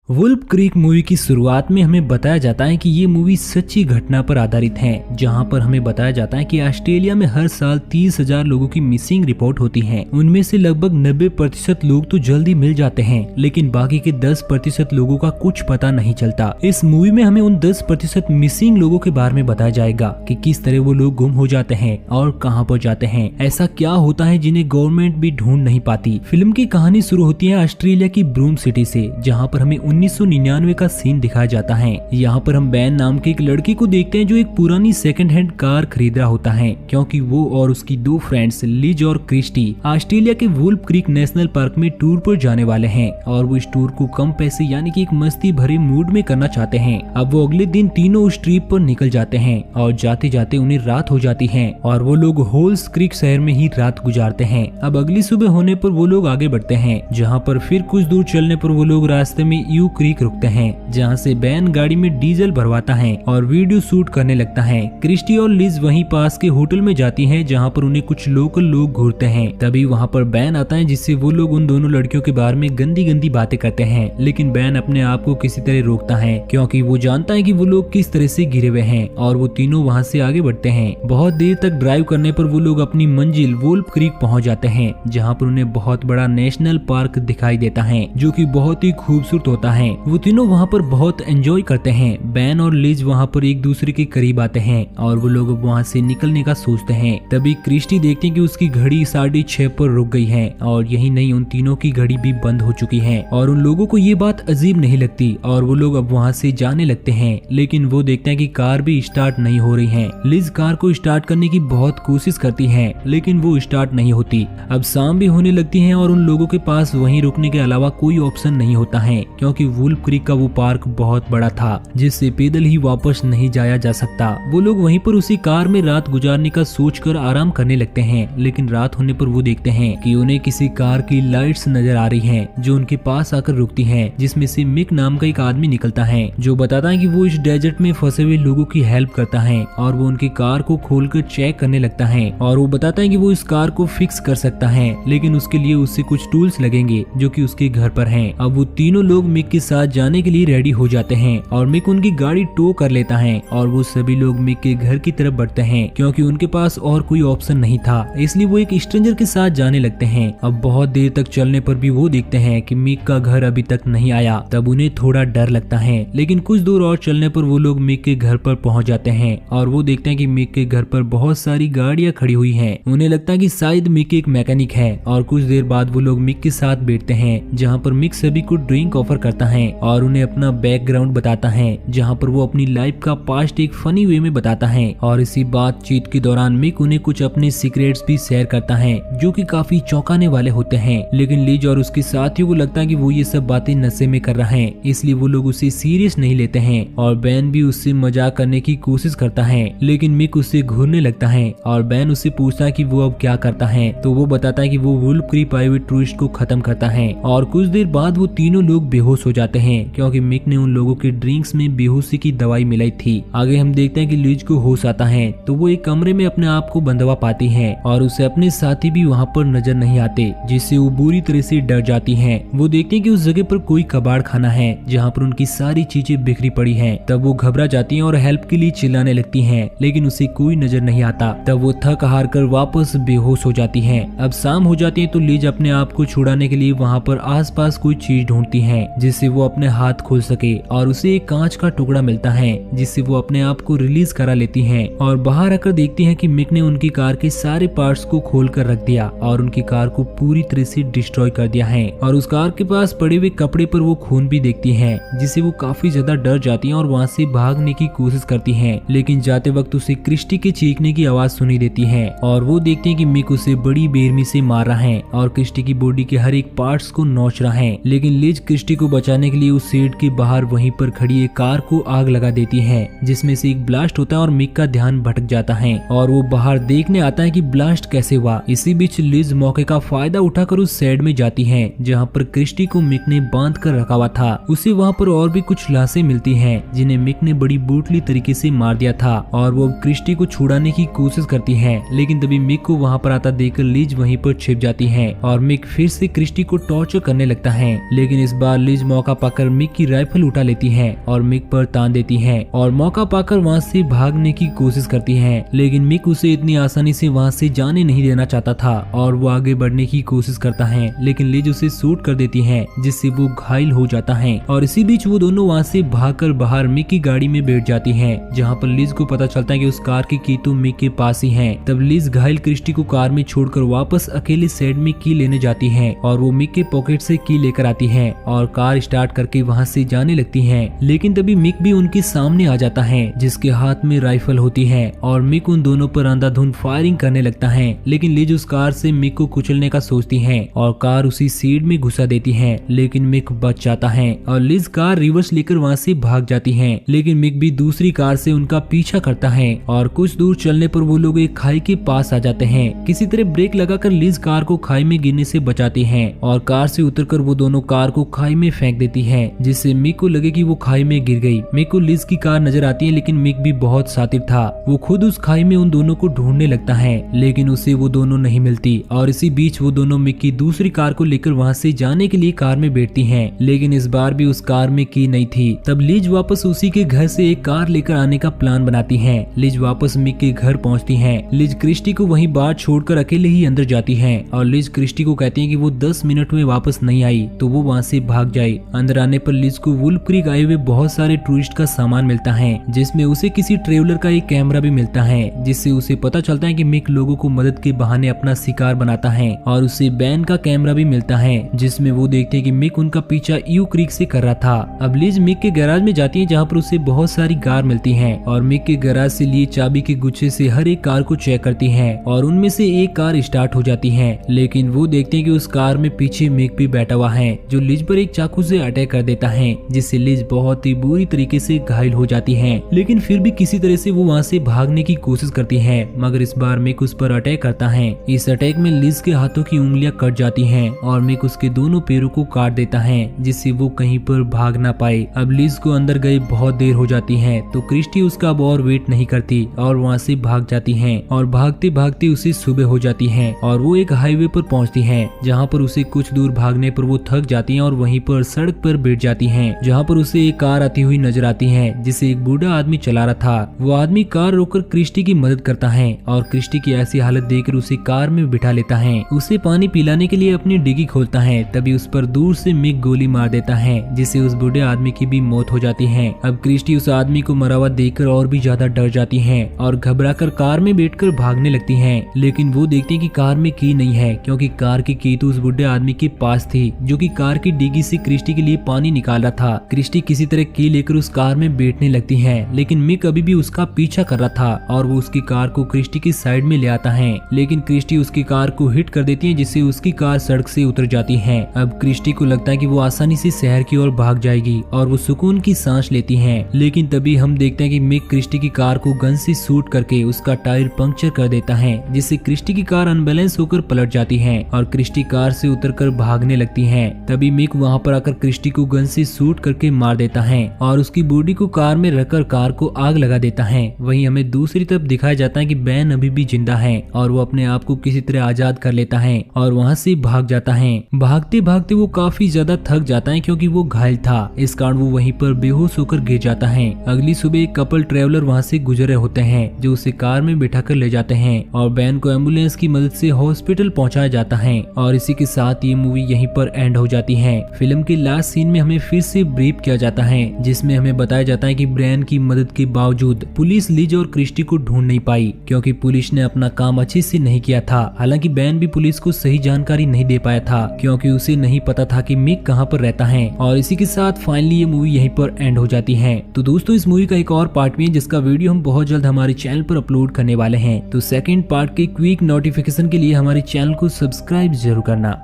Wolf creek movie की शुरुआत में हमें बताया जाता है कि ये मूवी सच्ची घटना पर आधारित है, जहां पर हमें बताया जाता है कि ऑस्ट्रेलिया में हर साल 30,000 लोगों की मिसिंग रिपोर्ट होती है। उनमें से लगभग 90% लोग तो जल्दी मिल जाते हैं, लेकिन बाकी के 10% लोगों का कुछ पता नहीं चलता। इस मूवी में हमें उन 10% मिसिंग लोगों के बारे में बताया जाएगा कि किस तरह वो लोग गुम हो जाते हैं और कहां पर जाते हैं। ऐसा क्या होता है जिन्हें गवर्नमेंट भी ढूंढ नहीं पाती। फिल्म की कहानी शुरू होती है ऑस्ट्रेलिया की ब्रूम सिटी से, जहाँ पर हमें 1999 का सीन दिखाया जाता है। यहाँ पर हम बैन नाम के एक लड़के को देखते हैं जो एक पुरानी सेकंड हैंड कार खरीद रहा होता है, क्योंकि वो और उसकी दो फ्रेंड्स लिज और क्रिस्टी ऑस्ट्रेलिया के वुल्फ क्रीक नेशनल पार्क में टूर पर जाने वाले हैं और वो इस टूर को कम पैसे यानी कि एक मस्ती भरे मूड में करना चाहते हैं। अब वो अगले दिन तीनों उस ट्रिप पर निकल जाते हैं और जाते जाते उन्हें रात हो जाती है और वो लोग होल्स क्रीक शहर में ही रात गुजारते हैं। अब अगली सुबह होने पर वो लोग आगे बढ़ते हैं, जहाँ पर फिर कुछ दूर चलने पर वो लोग रास्ते में यू क्रीक रुकते हैं, जहाँ से बैन गाड़ी में डीजल भरवाता है और वीडियो शूट करने लगता है। क्रिस्टी और लिज वहीं पास के होटल में जाती हैं, जहाँ पर उन्हें कुछ लोकल लोग घूरते हैं। तभी वहाँ पर बैन आता है, जिससे वो लोग उन दोनों लड़कियों के बारे में गंदी गंदी बातें करते हैं, लेकिन बैन अपने आप को किसी तरह रोकता है, क्योंकि वो जानता है कि वो लोग किस तरह से गिरे हुए हैं और वो तीनों वहाँ से आगे बढ़ते हैं। बहुत देर तक ड्राइव करने पर वो लोग अपनी मंजिल वुल्फ क्रीक पहुँच जाते हैं, जहाँ पर उन्हें बहुत बड़ा नेशनल पार्क दिखाई देता है, जो कि बहुत ही खूबसूरत होता है। वो तीनों वहाँ पर बहुत एंजॉय करते हैं। बैन और लिज वहाँ पर एक दूसरे के करीब आते हैं और वो लोग वहाँ से निकलने का सोचते हैं। तभी क्रिस्टी देखते हैं कि उसकी घड़ी 6:30 पर रुक गई है और यही नहीं, उन तीनों की घड़ी भी बंद हो चुकी है और उन लोगों को ये बात अजीब नहीं लगती और वो लोग अब वहाँ से जाने लगते हैं। लेकिन वो देखते हैं कि कार भी स्टार्ट नहीं हो रही है। लिज कार को स्टार्ट करने की बहुत कोशिश करती है, लेकिन वो स्टार्ट नहीं होती। अब शाम भी होने लगती है और उन लोगों के पास वहीं रुकने के अलावा कोई ऑप्शन नहीं होता है, क्योंकि वुल्फ क्रीक का वो पार्क बहुत बड़ा था, जिससे पैदल ही वापस नहीं जाया जा सकता। वो लोग वहीं पर उसी कार में रात गुजारने का सोचकर आराम करने लगते हैं, लेकिन रात होने पर वो देखते हैं कि उन्हें किसी कार की लाइट्स नजर आ रही हैं, जो उनके पास आकर रुकती हैं, जिसमें से मिक नाम का एक आदमी निकलता है, जो बताता है कि वो इस डेजर्ट में फंसे हुए लोगों की हेल्प करता है और वो उनकी कार को खोलकर चेक करने लगता है और वो बताता है कि वो इस कार को फिक्स कर सकता है, लेकिन उसके लिए उससे कुछ टूल्स लगेंगे जो कि उसके घर पर हैं। अब वो तीनों लोग मिक के साथ जाने के लिए रेडी हो जाते हैं और मिक उनकी गाड़ी टो कर लेता है और वो सभी लोग मिक के घर की तरफ बढ़ते हैं, क्योंकि उनके पास और कोई ऑप्शन नहीं था, इसलिए वो एक स्ट्रेंजर के साथ जाने लगते हैं। अब बहुत देर तक चलने पर भी वो देखते हैं कि मिक का घर अभी तक नहीं आया। तब उन्हें थोड़ा डर लगता है, लेकिन कुछ दूर और चलने पर वो लोग मिक के घर पर पहुंच जाते हैं और वो देखते हैं कि मिक के घर पर बहुत सारी गाड़ियां खड़ी हुई हैं। उन्हें लगता है कि शायद मिक एक मैकेनिक है और कुछ देर बाद वो लोग मिक के साथ बैठते हैं, जहाँ पर मिक सभी को ड्रिंक ऑफर करता है और उन्हें अपना बैकग्राउंड बताता है, जहाँ पर वो अपनी लाइफ का पास्ट एक फनी वे में बताता है। और इसी बातचीत के दौरान मिक उन्हें कुछ अपने सीक्रेट्स भी शेयर करता है, जो कि काफी चौंकाने वाले होते हैं। लेकिन लिज और उसके साथियों को लगता है कि वो ये सब बातें नशे में कर रहा है, इसलिए वो लोग उसे सीरियस नहीं लेते हैं और बैन भी उससे मजाक करने की कोशिश करता है, लेकिन मिक उससे घूरने लगता है और बैन उससे पूछता है कि वो अब क्या करता है, तो वो बताता है कि वो वुल्फ क्रीक आए हुए टूरिस्ट को खत्म करता है। और कुछ देर बाद वो तीनों लोग बेहोश हो जाते हैं, क्योंकि मिक ने उन लोगों के ड्रिंक्स में बेहोशी की दवाई मिलाई थी। आगे हम देखते हैं कि लिज को होश आता है, तो वो एक कमरे में अपने आप को बंधवा पाती है और उसे अपने साथी भी वहाँ पर नजर नहीं आते, जिससे वो बुरी तरह से डर जाती है। वो देखते हैं कि उस जगह पर कोई कबाड़ खाना है, जहाँ पर उनकी सारी चीजें बिखरी पड़ी हैं। तब वो घबरा जाती हैं और हेल्प के लिए चिल्लाने लगती हैं, लेकिन उसे कोई नजर नहीं आता। तब वो थक हार कर वापस बेहोश हो जाती है। अब शाम हो जाती है, तो लिज अपने आप को छुड़ाने के लिए वहाँ पर आसपास कोई चीज ढूंढती है, जिससे वो अपने हाथ खोल सके और उसे एक कांच का टुकड़ा मिलता है, जिससे वो अपने आप को रिलीज करा लेती है और बाहर आकर देखती है कि मिक ने उनकी कार के सारे पार्ट्स को खोल कर रख दिया और उनकी कार को पूरी तरह से डिस्ट्रॉय कर दिया है। और उस कार के पास पड़े हुए कपड़े पर वो खून भी देखती है, जिससे वो काफी ज्यादा डर जाती है और वहाँ से भागने की कोशिश करती है, लेकिन जाते वक्त उसे क्रिस्टी के चीखने की आवाज सुनी देती है और वो देखती है कि मिक उसे बड़ी बेरहमी से मार रहा है और क्रिस्टी की बॉडी के हर एक पार्ट्स को नोच रहा है। लेकिन लिज क्रिस्टी को बचाने के लिए उस शेड के बाहर वहीं पर खड़ी एक कार को आग लगा देती है, जिसमें से एक ब्लास्ट होता है और मिक का ध्यान भटक जाता है और वो बाहर देखने आता है कि ब्लास्ट कैसे हुआ। इसी बीच लिज मौके का फायदा उठाकर उस शेड में जाती है, जहाँ पर क्रिस्टी को मिक ने बांध कर रखा हुआ था। उसे वहाँ पर और भी कुछ लाशें मिलती हैं, जिन्हें मिक ने बड़ी ब्रूटली तरीके से मार दिया था और वो क्रिस्टी को छुड़ाने की कोशिश करती है, लेकिन तभी मिक को वहाँ पर आता देखकर लिज वहीं पर छिप जाती है और मिक फिर से क्रिस्टी को टॉर्चर करने लगता है। लेकिन इस बार लिज मौका पाकर मिक की राइफल उठा लेती है और मिक पर तान देती है और मौका पाकर वहाँ से भागने की कोशिश करती है, लेकिन मिक उसे इतनी आसानी से वहाँ से जाने नहीं देना चाहता था और वो आगे बढ़ने की कोशिश करता है, लेकिन लिज उसे शूट कर देती है जिससे वो घायल हो जाता है। और इसी बीच वो दोनों वहाँ से भागकर बाहर मिक की गाड़ी में बैठ जाती है, जहाँ पर लिज को पता चलता है कि उस कार की तो मिक के पास ही है। तब लिज घायल क्रिस्टी को कार में छोड़कर वापस अकेले साइड में की लेने जाती है और वो मिक के पॉकेट से की लेकर आती है और कार स्टार्ट करके वहाँ से जाने लगती है, लेकिन तभी मिक भी उनके सामने आ जाता है जिसके हाथ में राइफल होती है और मिक उन दोनों पर अंधाधुंध फायरिंग करने लगता है, लेकिन लिज उस कार से मिक को कुचलने का सोचती है और कार उसी सीट में घुसा देती है, लेकिन मिक बच जाता है और लिज कार रिवर्स लेकर वहाँ से भाग जाती है, लेकिन मिक भी दूसरी कार से उनका पीछा करता है और कुछ दूर चलने पर वो लोग एक खाई के पास आ जाते हैं। किसी तरह ब्रेक लगाकर लिज कार को खाई में गिरने से बचाती है और कार से उतरकर वो दोनों कार को खाई में फेंक देती है, जिससे मिक को लगे कि वो खाई में गिर गई। मिक को लिज की कार नजर आती है, लेकिन मिक भी बहुत शातिर था, वो खुद उस खाई में उन दोनों को ढूंढने लगता है, लेकिन उसे वो दोनों नहीं मिलती। और इसी बीच वो दोनों मिक की दूसरी कार को लेकर वहाँ से जाने के लिए कार में बैठती हैं, लेकिन इस बार भी उस कार में की नहीं थी। तब लिज वापस उसी के घर से एक कार लेकर आने का प्लान बनाती है। लिज वापस मिक के घर पहुँचती है। लिज क्रिस्टी को वहीं बाहर छोड़कर अकेले ही अंदर जाती है और लिज क्रिस्टी को कहती है कि वो 10 मिनट में वापस नहीं आई तो वो वहाँ से भाग जाए। अंदर आने पर लिज को वुल्फ क्रीक आए हुए बहुत सारे टूरिस्ट का सामान मिलता है, जिसमें उसे किसी ट्रेवलर का एक कैमरा भी मिलता है, जिससे उसे पता चलता है कि मिक लोगों को मदद के बहाने अपना शिकार बनाता है। और उसे बैन का कैमरा भी मिलता है, जिसमें वो देखते हैं कि मिक उनका पीछा यू क्रीक से कर रहा था। अब लिज मिक के गैराज में जाती है, जहाँ पर उसे बहुत सारी कार मिलती है और मिक के गैराज से लिए चाबी के गुच्छे से हर एक कार को चेक करती है और उनमें से एक कार स्टार्ट हो जाती है, लेकिन वो देखते हैं कि उस कार में पीछे मिक भी बैठा हुआ है, जो लिज पर एक चाकू से अटैक कर देता है, जिससे लिज बहुत ही बुरी तरीके से घायल हो जाती है। लेकिन फिर भी किसी तरह से वो वहाँ से भागने की कोशिश करती है, मगर इस बार मिक उस पर अटैक करता है। इस अटैक में लिज के हाथों की उंगलियां कट जाती हैं और मिक उसके दोनों पैरों को काट देता है, जिससे वो कहीं पर भाग ना पाए। अब लिज को अंदर गए बहुत देर हो जाती है, तो क्रिस्टी उसका अब और वेट नहीं करती और वहाँ से भाग जाती है और भागते भागते उसे सुबह हो जाती है और वो एक हाईवे पर पहुँचती है, जहाँ पर उसे कुछ दूर भागने पर वो थक जाती है और वहीं पर सड़क पर बैठ जाती है, जहाँ पर उसे एक कार आती हुई नजर आती है, जिसे एक बूढ़ा आदमी चला रहा था। वो आदमी कार रोककर क्रिस्टी की मदद करता है और क्रिस्टी की ऐसी हालत देखकर उसे कार में बिठा लेता है। उसे पानी पिलाने के लिए अपनी डिग्गी खोलता है, तभी उस पर दूर से मिक गोली मार देता है, जिससे उस बूढ़े आदमी की भी मौत हो जाती है। अब क्रिस्टी उस आदमी को मरा हुआ देखकर और भी ज्यादा डर जाती है और घबराकर कार में बैठकर भागने लगती है, लेकिन वो देखती है कि कार में की नहीं है, क्योंकि कार की तो उस बूढ़े आदमी के पास थी, जो कि कार की डिग्गी से क्रिस्टी के लिए पानी निकाल रहा था। क्रिस्टी किसी तरह की लेकर उस कार में बैठने लगती है, लेकिन मिक अभी भी उसका पीछा कर रहा था और वो उसकी कार को क्रिस्टी की साइड में ले आता है, लेकिन क्रिस्टी उसकी कार को हिट कर देती है, जिससे उसकी कार सड़क से उतर जाती है। अब क्रिस्टी को लगता है कि वो आसानी से शहर की ओर भाग जाएगी और वो सुकून की सांस लेती है, लेकिन तभी हम देखते हैं कि मिक क्रिस्टी की कार को गन से शूट करके उसका टायर पंक्चर कर देता है, जिससे क्रिस्टी की कार अनबैलेंस होकर पलट जाती है और क्रिस्टी कार से उतरकर भागने लगती है। तभी मिक वहाँ पर आकर क्रिस्टी को गन से शूट करके मार देता है और उसकी बॉडी को कार में रखकर कार को आग लगा देता है। वहीं हमें दूसरी तरफ दिखाया जाता है कि बैन अभी भी जिंदा है और वो अपने आप को किसी तरह आजाद कर लेता है और वहाँ से भाग जाता है। भागते भागते वो काफी ज्यादा थक जाता है, क्योंकि वो घायल था, इस कारण वो वहीं पर बेहोश होकर गिर जाता है। अगली सुबह एक कपल ट्रेवलर वहाँ से गुजर रहे होते हैं, जो उसे कार में बैठा कर ले जाते हैं और बैन को एम्बुलेंस की मदद से हॉस्पिटल पहुंचाया जाता है। और इसी के साथ ये मूवी यहीं पर एंड हो जाती है। फिल्म के लास्ट सीन में हमें फिर से ब्रीफ किया जाता है, जिसमें हमें बताया जाता है कि ब्रैन की मदद के बावजूद पुलिस लिज और क्रिस्टी को ढूंढ नहीं पाई, क्योंकि पुलिस ने अपना काम अच्छे से नहीं किया था। हालांकि बैन भी पुलिस को सही जानकारी नहीं दे पाया था, क्योंकि उसे नहीं पता था कि मिक कहाँ पर रहता है। और इसी के साथ फाइनली ये मूवी यहीं पर एंड हो जाती है। तो दोस्तों, इस मूवी का एक और पार्ट भी है, जिसका वीडियो हम बहुत जल्द हमारे चैनल पर अपलोड करने वाले हैं। तो सेकंड पार्ट के क्विक नोटिफिकेशन के लिए हमारे चैनल को सब्सक्राइब जरूर करना।